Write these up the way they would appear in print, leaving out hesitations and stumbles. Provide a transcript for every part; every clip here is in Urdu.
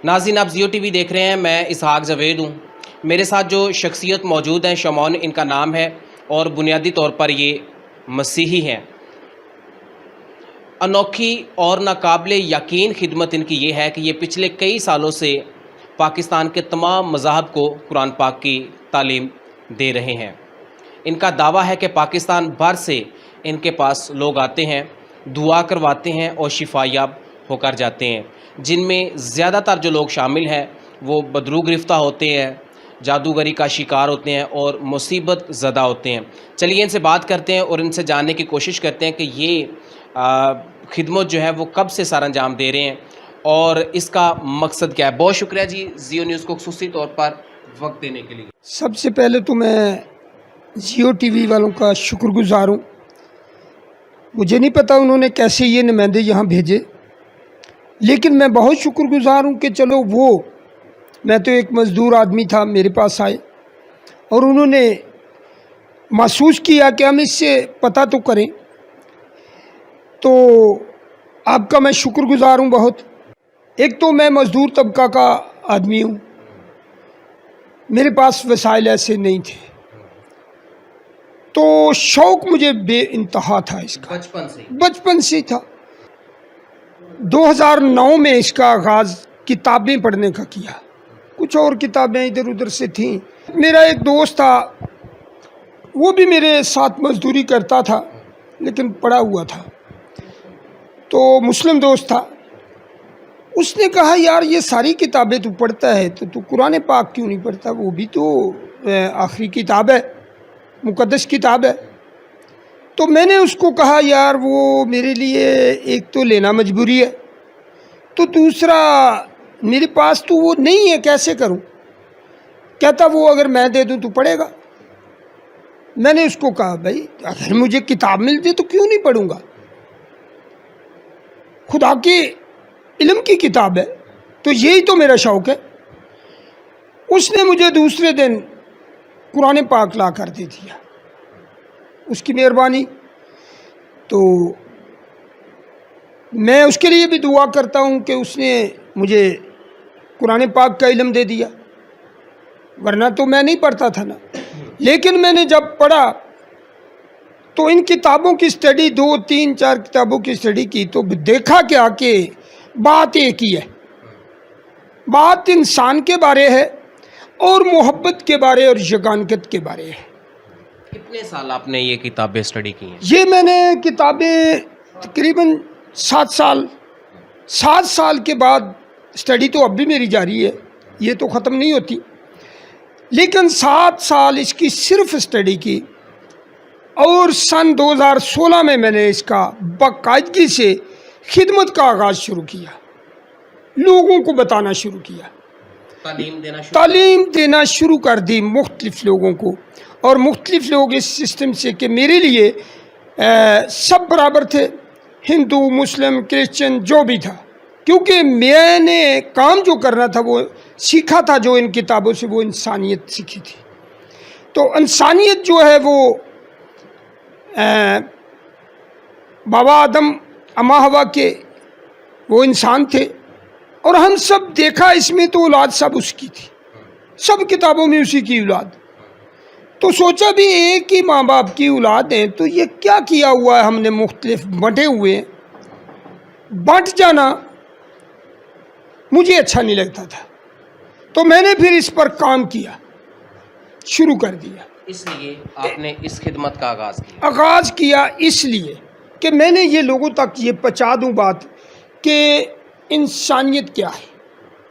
ناظرین آپ زیو ٹی وی دیکھ رہے ہیں، میں اسحاق جاوید ہوں۔ میرے ساتھ جو شخصیت موجود ہیں، شمعون ان کا نام ہے اور بنیادی طور پر یہ مسیحی ہیں۔ انوکھی اور ناقابل یقین خدمت ان کی یہ ہے کہ یہ پچھلے کئی سالوں سے پاکستان کے تمام مذاہب کو قرآن پاک کی تعلیم دے رہے ہیں۔ ان کا دعویٰ ہے کہ پاکستان بھر سے ان کے پاس لوگ آتے ہیں، دعا کرواتے ہیں اور شفا یاب ہو کر جاتے ہیں، جن میں زیادہ تر جو لوگ شامل ہیں وہ بدرو گرفتہ ہوتے ہیں، جادوگری کا شکار ہوتے ہیں اور مصیبت زدہ ہوتے ہیں۔ چلیے ان سے بات کرتے ہیں اور ان سے جاننے کی کوشش کرتے ہیں کہ یہ خدمت جو ہے وہ کب سے سر انجام دے رہے ہیں اور اس کا مقصد کیا ہے۔ بہت شکریہ جی زیو نیوز کو خصوصی طور پر وقت دینے کے لیے۔ سب سے پہلے تو میں زیو ٹی وی والوں کا شکر گزار ہوں۔ مجھے نہیں پتہ انہوں نے کیسے یہ نمائندے یہاں بھیجے، لیکن میں بہت شکر گزار ہوں کہ چلو میں تو ایک مزدور آدمی تھا، میرے پاس آئے اور انہوں نے محسوس کیا کہ ہم اس سے پتہ تو کریں، تو آپ کا میں شکر گزار ہوں بہت۔ ایک تو میں مزدور طبقہ کا آدمی ہوں، میرے پاس وسائل ایسے نہیں تھے، تو شوق مجھے بے انتہا تھا اس کا، بچپن سے تھا۔ 2009 میں اس کا آغاز کتابیں پڑھنے کا کیا، کچھ اور کتابیں ادھر ادھر سے تھیں۔ میرا ایک دوست تھا، وہ بھی میرے ساتھ مزدوری کرتا تھا لیکن پڑھا ہوا تھا، تو مسلم دوست تھا۔ اس نے کہا یار یہ ساری کتابیں تو پڑھتا ہے تو قرآن پاک کیوں نہیں پڑھتا؟ وہ بھی تو آخری کتاب ہے، مقدس کتاب ہے۔ تو میں نے اس کو کہا یار وہ میرے لیے ایک تو لینا مجبوری ہے، تو دوسرا میرے پاس تو وہ نہیں ہے، کیسے کروں؟ کہتا وہ اگر میں دے دوں تو پڑھے گا۔ میں نے اس کو کہا بھائی اگر مجھے کتاب ملتی تو کیوں نہیں پڑھوں گا، خدا کے علم کی کتاب ہے، تو یہی تو میرا شوق ہے۔ اس نے مجھے دوسرے دن قرآن پاک لا کر دے دیا، اس کی مہربانی۔ تو میں اس کے لیے بھی دعا کرتا ہوں کہ اس نے مجھے قرآن پاک کا علم دے دیا، ورنہ تو میں نہیں پڑھتا تھا نا۔ لیکن میں نے جب پڑھا تو ان کتابوں کی اسٹڈی، 2 3 4 کتابوں کی اسٹڈی کی، تو دیکھا کیا کہ بات ایک ہی ہے، بات انسان کے بارے ہے اور محبت کے بارے اور یگانگت کے بارے ہے۔ کتنے سال آپ نے یہ کتابیں اسٹڈی کی ہیں؟ یہ میں نے کتابیں تقریباً 7 سال کے بعد، اسٹڈی تو اب بھی میری جاری ہے، یہ تو ختم نہیں ہوتی، لیکن 7 سال اس کی صرف اسٹڈی کی، اور سن 2016 میں نے اس کا باقاعدگی سے خدمت کا آغاز شروع کیا، لوگوں کو بتانا شروع کیا، تعلیم دینا شروع کر دی مختلف لوگوں کو، اور مختلف لوگ اس سسٹم سے کہ میرے لیے سب برابر تھے، ہندو مسلم کرسچن جو بھی تھا، کیونکہ میں نے کام جو کرنا تھا وہ سیکھا تھا، جو ان کتابوں سے وہ انسانیت سیکھی تھی۔ تو انسانیت جو ہے وہ بابا آدم اماں حوا کے وہ انسان تھے، اور ہم سب دیکھا اس میں تو اولاد سب اس کی تھی، سب کتابوں میں اسی کی اولاد۔ تو سوچا بھی ایک ہی ماں باپ کی اولاد ہیں، تو یہ کیا کیا ہوا ہے ہم نے، مختلف بٹے ہوئے ہیں۔ بٹ جانا مجھے اچھا نہیں لگتا تھا، تو میں نے پھر اس پر کام کیا، شروع کر دیا۔ اس لیے آپ نے اس خدمت کا آغاز کیا اس لیے کہ میں نے یہ لوگوں تک یہ پہنچا دوں بات کہ انسانیت کیا ہے،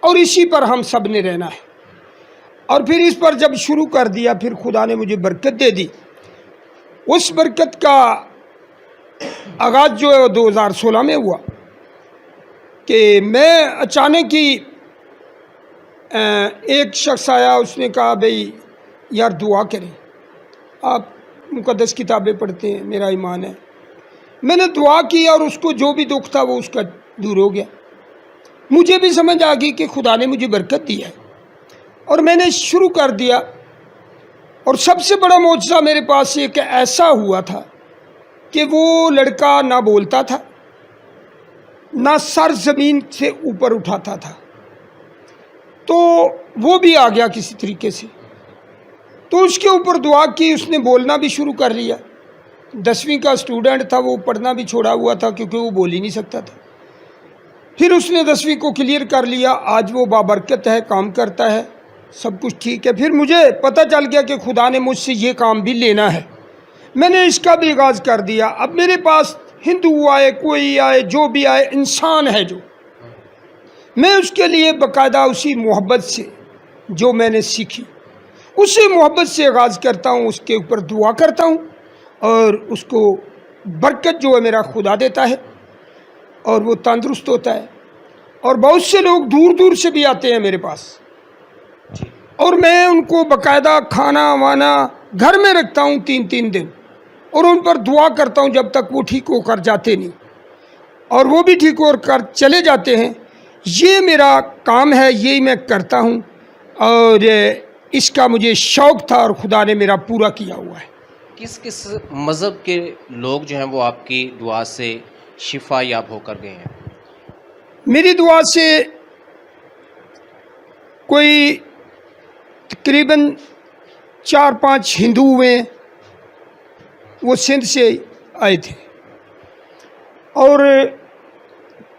اور اسی پر ہم سب نے رہنا ہے۔ اور پھر اس پر جب شروع کر دیا، پھر خدا نے مجھے برکت دے دی۔ اس برکت کا آغاز جو ہے 2016 میں ہوا کہ میں اچانک ہی ایک شخص آیا، اس نے کہا بھئی یار دعا کریں، آپ مقدس کتابیں پڑھتے ہیں، میرا ایمان ہے۔ میں نے دعا کی اور اس کو جو بھی دکھ تھا وہ اس کا دور ہو گیا۔ مجھے بھی سمجھ آ گئی کہ خدا نے مجھے برکت دی ہے، اور میں نے شروع کر دیا۔ اور سب سے بڑا معجزہ میرے پاس ایک ایسا ہوا تھا کہ وہ لڑکا نہ بولتا تھا، نہ سر زمین سے اوپر اٹھاتا تھا، تو وہ بھی آ گیا کسی طریقے سے. تو اس کے اوپر دعا کی, اس نے بولنا بھی شروع کر لیا. 10ویں کا اسٹوڈنٹ تھا, وہ پڑھنا بھی چھوڑا ہوا تھا کیونکہ وہ بول ہی نہیں سکتا تھا. پھر اس نے 10ویں کو کلیئر کر لیا. آج وہ بابرکت ہے, کام کرتا ہے, سب کچھ ٹھیک ہے. پھر مجھے پتہ چل گیا کہ خدا نے مجھ سے یہ کام بھی لینا ہے. میں نے اس کا بھی آغاز کر دیا. اب میرے پاس ہندو آئے, کوئی آئے, جو بھی آئے, انسان ہے جو, میں اس کے لیے باقاعدہ اسی محبت سے جو میں نے سیکھی اسی محبت سے آغاز کرتا ہوں, اس کے اوپر دعا کرتا ہوں, اور اس کو برکت جو ہے میرا خدا دیتا ہے, اور وہ تندرست ہوتا ہے. اور بہت سے لوگ دور دور سے بھی آتے ہیں میرے پاس, اور میں ان کو باقاعدہ کھانا وانا گھر میں رکھتا ہوں 3 دن, اور ان پر دعا کرتا ہوں جب تک وہ ٹھیک ہو کر جاتے نہیں, اور وہ بھی ٹھیک ہو کر چلے جاتے ہیں. یہ میرا کام ہے, یہی میں کرتا ہوں, اور اس کا مجھے شوق تھا اور خدا نے میرا پورا کیا ہوا ہے. کس مذہب کے لوگ جو ہیں وہ آپ کی دعا سے شفا یاب ہو کر گئے ہیں؟ میری دعا سے کوئی تقریباً 4-5 ہندو ہوئے, وہ سندھ سے آئے تھے, اور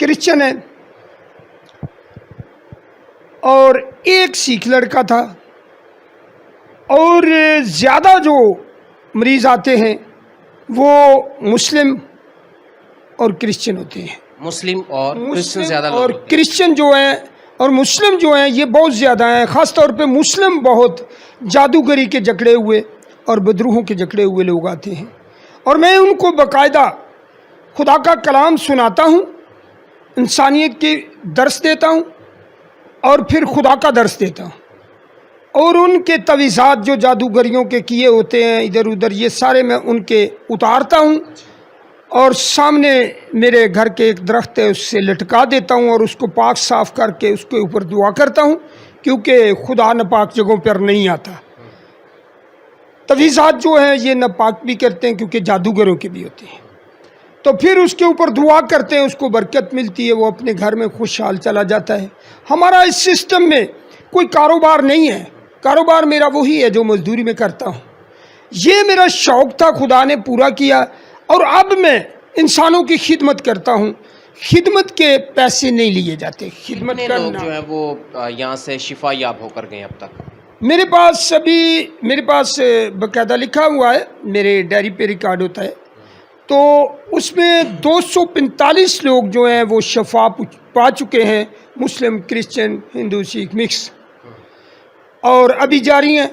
کرسچن ہیں, اور ایک سکھ لڑکا تھا, اور زیادہ جو مریض آتے ہیں وہ مسلم اور کرسچن ہوتے ہیں. مسلم اور کرسچن زیادہ لوگ اور ہوتے ہیں. کرسچن جو ہیں اور مسلم جو ہیں یہ بہت زیادہ ہیں. خاص طور پہ مسلم بہت جادوگری کے جکڑے ہوئے اور بدروحوں کے جکڑے ہوئے لوگ آتے ہیں, اور میں ان کو باقاعدہ خدا کا کلام سناتا ہوں, انسانیت کی درس دیتا ہوں, اور پھر خدا کا درس دیتا ہوں, اور ان کے تویزات جو جادوگریوں کے کیے ہوتے ہیں ادھر ادھر, یہ سارے میں ان کے اتارتا ہوں, اور سامنے میرے گھر کے ایک درخت ہے اس سے لٹکا دیتا ہوں, اور اس کو پاک صاف کر کے اس کے اوپر دعا کرتا ہوں, کیونکہ خدا ناپاک جگہوں پر نہیں آتا. تویزات جو ہیں یہ ناپاک بھی کرتے ہیں کیونکہ جادوگروں کے بھی ہوتے ہیں. تو پھر اس کے اوپر دعا کرتے ہیں, اس کو برکت ملتی ہے, وہ اپنے گھر میں خوشحال چلا جاتا ہے. ہمارا اس سسٹم میں کوئی کاروبار نہیں ہے, کاروبار میرا وہی ہے جو مزدوری میں کرتا ہوں. یہ میرا شوق تھا, خدا نے پورا کیا, اور اب میں انسانوں کی خدمت کرتا ہوں. خدمت کے پیسے نہیں لیے جاتے. خدمت کتنے لوگ کرنا جو ہیں وہ یہاں سے شفا یاب ہو کر گئے اب تک؟ میرے پاس باقاعدہ لکھا ہوا ہے, میرے ڈائری پہ ریکارڈ ہوتا ہے, تو اس میں 245 لوگ جو ہیں وہ شفا پا چکے ہیں, مسلم, کرسچن, ہندو, سکھ مکس, اور ابھی جاری ہیں.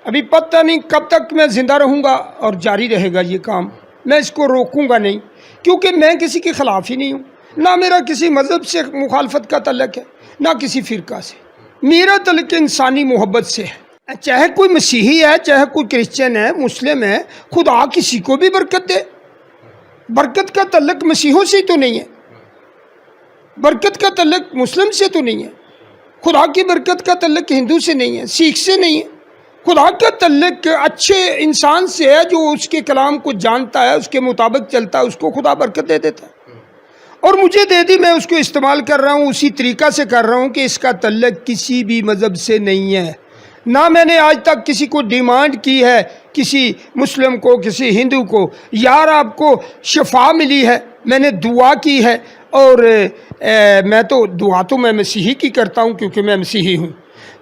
ابھی پتہ نہیں کب تک میں زندہ رہوں گا, اور جاری رہے گا یہ کام. میں اس کو روکوں گا نہیں, کیونکہ میں کسی کے خلاف ہی نہیں ہوں. نہ میرا کسی مذہب سے مخالفت کا تعلق ہے, نہ کسی فرقہ سے. میرا تعلق انسانی محبت سے ہے. چاہے کوئی مسیحی ہے, چاہے کوئی کرسچن ہے, مسلم ہے, خدا کسی کو بھی برکت دے. برکت کا تعلق مسیحوں سے تو نہیں ہے, برکت کا تعلق مسلم سے تو نہیں ہے, خدا کی برکت کا تعلق ہندو سے نہیں ہے, سکھ سے نہیں ہے. خدا کا تعلق اچھے انسان سے ہے جو اس کے کلام کو جانتا ہے, اس کے مطابق چلتا ہے, اس کو خدا برکت دے دیتا ہے. اور مجھے دے دی, میں اس کو استعمال کر رہا ہوں, اسی طریقہ سے کر رہا ہوں کہ اس کا تعلق کسی بھی مذہب سے نہیں ہے. نہ میں نے آج تک کسی کو ڈیمانڈ کی ہے, کسی مسلم کو, کسی ہندو کو, یار آپ کو شفا ملی ہے. میں نے دعا کی ہے, اور میں تو دعا تو میں مسیحی کی کرتا ہوں کیونکہ میں مسیحی ہوں.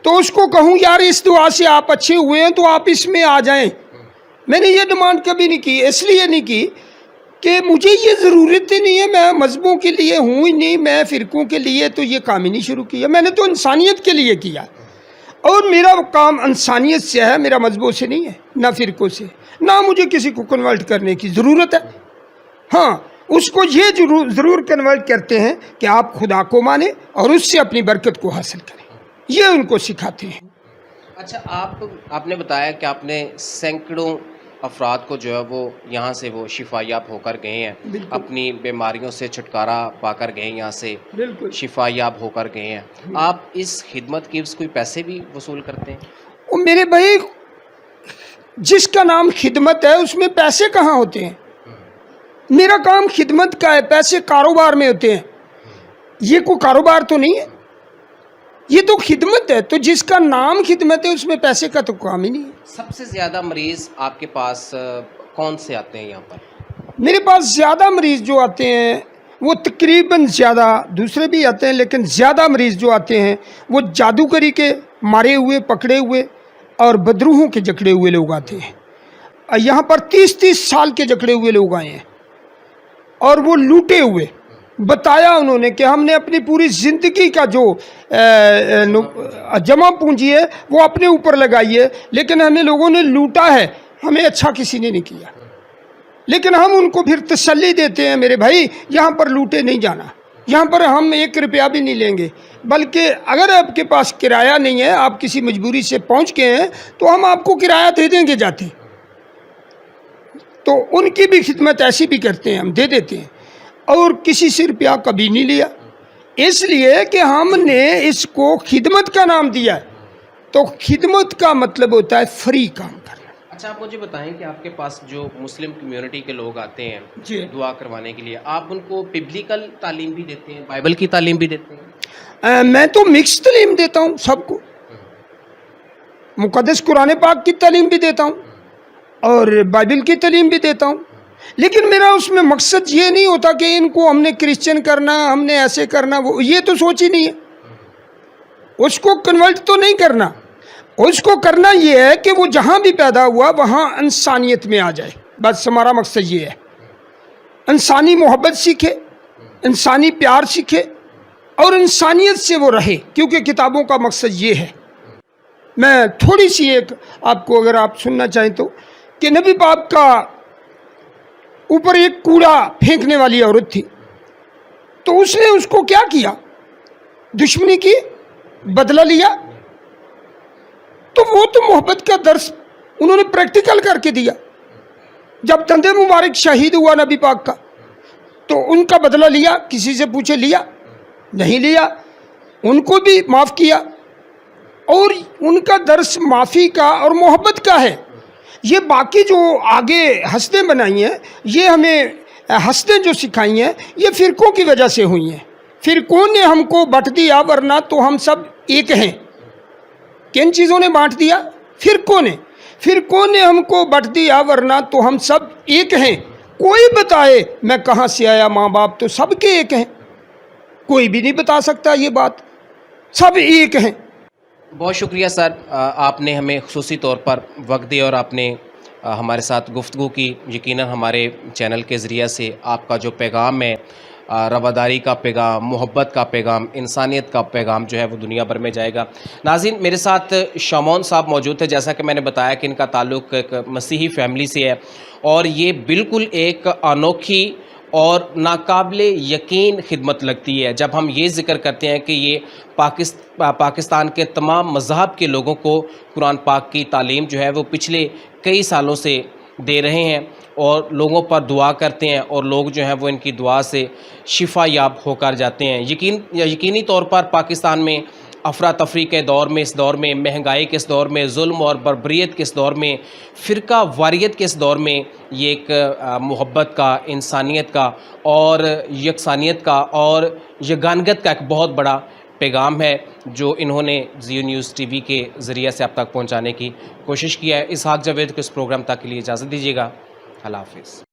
تو اس کو کہوں یار اس دعا سے آپ اچھے ہوئے ہیں تو آپ اس میں آ جائیں. میں نے یہ ڈیمانڈ کبھی نہیں کی, اس لیے نہیں کی کہ مجھے یہ ضرورت ہی نہیں ہے. میں مذہبوں کے لیے ہوں ہی نہیں, میں فرقوں کے لیے تو یہ کام ہی نہیں شروع کیا. میں نے تو انسانیت کے لیے کیا, اور میرا کام انسانیت سے ہے, میرا مذہبوں سے نہیں ہے, نہ فرقوں سے. نہ مجھے کسی کو کنورٹ کرنے کی ضرورت ہے. ہاں, اس کو یہ ضرور کنورٹ کرتے ہیں کہ آپ خدا کو مانیں اور اس سے اپنی برکت کو حاصل کریں, یہ ان کو سکھاتے ہیں. اچھا, آپ نے بتایا کہ آپ نے سینکڑوں افراد کو جو ہے وہ یہاں سے وہ شفا یاب ہو کر گئے ہیں, اپنی بیماریوں سے چھٹکارا پا کر گئے ہیں, یہاں سے شفا یاب ہو کر گئے ہیں. آپ اس خدمت کے کوئی پیسے بھی وصول کرتے ہیں؟ وہ میرے بھائی, جس کا نام خدمت ہے اس میں پیسے کہاں ہوتے ہیں؟ میرا کام خدمت کا ہے, پیسے کاروبار میں ہوتے ہیں. یہ کوئی کاروبار تو نہیں ہے. یہ تو خدمت ہے، تو جس کا نام خدمت ہے اس میں پیسے کا تو کام ہی نہیں ہے۔ سب سے زیادہ مریض آپ کے پاس کون سے آتے ہیں یہاں پر؟ میرے پاس زیادہ مریض جو آتے ہیں وہ تقریباً زیادہ، دوسرے بھی آتے ہیں لیکن زیادہ مریض جو آتے ہیں وہ جادوگری کے مارے ہوئے، پکڑے ہوئے اور بدروحوں کے جکڑے ہوئے لوگ آتے ہیں۔ یہاں پر 30 سال کے جکڑے ہوئے لوگ آئے ہیں اور وہ لوٹے ہوئے، بتایا انہوں نے کہ ہم نے اپنی پوری زندگی کا جو جمع پونجی ہے وہ اپنے اوپر لگائی ہے، لیکن ہمیں لوگوں نے لوٹا ہے، ہمیں اچھا کسی نے نہیں کیا۔ لیکن ہم ان کو پھر تسلی دیتے ہیں، میرے بھائی یہاں پر لوٹے نہیں جانا، یہاں پر ہم 1 روپیہ بھی نہیں لیں گے، بلکہ اگر آپ کے پاس کرایہ نہیں ہے، آپ کسی مجبوری سے پہنچ گئے ہیں تو ہم آپ کو کرایہ دے دیں گے جاتے۔ تو ان کی بھی خدمت ایسی بھی کرتے ہیں، ہم دے دیتے ہیں، اور کسی سے روپیہ کبھی نہیں لیا، اس لیے کہ ہم نے اس کو خدمت کا نام دیا ہے۔ تو خدمت کا مطلب ہوتا ہے فری کام کرنا۔ اچھا، آپ مجھے بتائیں کہ آپ کے پاس جو مسلم کمیونٹی کے لوگ آتے ہیں جی، دعا کروانے کے لیے، آپ ان کو ببلیکل تعلیم بھی دیتے ہیں، بائبل کی تعلیم بھی دیتے ہیں؟ میں تو مکس تعلیم دیتا ہوں سب کو، مقدس قرآن پاک کی تعلیم بھی دیتا ہوں اور بائبل کی تعلیم بھی دیتا ہوں، لیکن میرا اس میں مقصد یہ نہیں ہوتا کہ ان کو ہم نے کرسچن کرنا، ہم نے ایسے کرنا، وہ یہ تو سوچ ہی نہیں ہے۔ اس کو کنورٹ تو نہیں کرنا، اس کو کرنا یہ ہے کہ وہ جہاں بھی پیدا ہوا وہاں انسانیت میں آ جائے، بس ہمارا مقصد یہ ہے۔ انسانی محبت سیکھے، انسانی پیار سیکھے اور انسانیت سے وہ رہے، کیونکہ کتابوں کا مقصد یہ ہے۔ میں تھوڑی سی ایک آپ کو اگر آپ سننا چاہیں تو، کہ نبی پاک کا اوپر ایک کوڑا پھینکنے والی عورت تھی، تو اس نے اس کو کیا کیا؟ دشمنی کی، بدلہ لیا۔ تو وہ تو محبت کا درس انہوں نے پریکٹیکل کر کے دیا۔ جب دند مبارک شہید ہوا نبی پاک کا تو ان کا بدلہ لیا، کسی سے پوچھے لیا؟ نہیں لیا، ان کو بھی معاف کیا، اور ان کا درس معافی کا اور محبت کا ہے۔ یہ باقی جو آگے ہستیں بنائی ہیں، یہ ہمیں ہستیں جو سکھائی ہیں یہ فرقوں کی وجہ سے ہوئی ہیں۔ فرقوں نے ہم کو بٹ دیا، ورنہ تو ہم سب ایک ہیں۔ کن چیزوں نے بانٹ دیا؟ فرقوں نے ہم کو بٹ دیا، ورنہ تو ہم سب ایک ہیں۔ کوئی بتائے میں کہاں سے آیا، ماں باپ تو سب کے ایک ہیں، کوئی بھی نہیں بتا سکتا یہ بات، سب ایک ہیں۔ بہت شکریہ سر، آپ نے ہمیں خصوصی طور پر وقت دیا اور آپ نے ہمارے ساتھ گفتگو کی۔ یقیناً ہمارے چینل کے ذریعے سے آپ کا جو پیغام ہے، رواداری کا پیغام، محبت کا پیغام، انسانیت کا پیغام جو ہے وہ دنیا بھر میں جائے گا۔ ناظرین، میرے ساتھ شامون صاحب موجود تھے۔ جیسا کہ میں نے بتایا کہ ان کا تعلق ایک مسیحی فیملی سے ہے، اور یہ بالکل ایک انوکھی اور ناقابل یقین خدمت لگتی ہے جب ہم یہ ذکر کرتے ہیں کہ یہ پاکستان کے تمام مذہب کے لوگوں کو قرآن پاک کی تعلیم جو ہے وہ پچھلے کئی سالوں سے دے رہے ہیں، اور لوگوں پر دعا کرتے ہیں، اور لوگ جو ہیں وہ ان کی دعا سے شفا یاب ہو کر جاتے ہیں۔ یقینی طور پر پاکستان میں افراتفری کے دور میں، اس دور میں مہنگائی کے اس دور میں، ظلم اور بربریت کے اس دور میں، فرقہ واریت کے اس دور میں، یہ ایک محبت کا، انسانیت کا اور یکسانیت کا اور یگانگت کا ایک بہت بڑا پیغام ہے جو انہوں نے زیو نیوز ٹی وی کے ذریعے سے اب تک پہنچانے کی کوشش کی ہے۔ اسحاق جاوید کو اس پروگرام تک کے لیے اجازت دیجیے گا۔ اللہ حافظ۔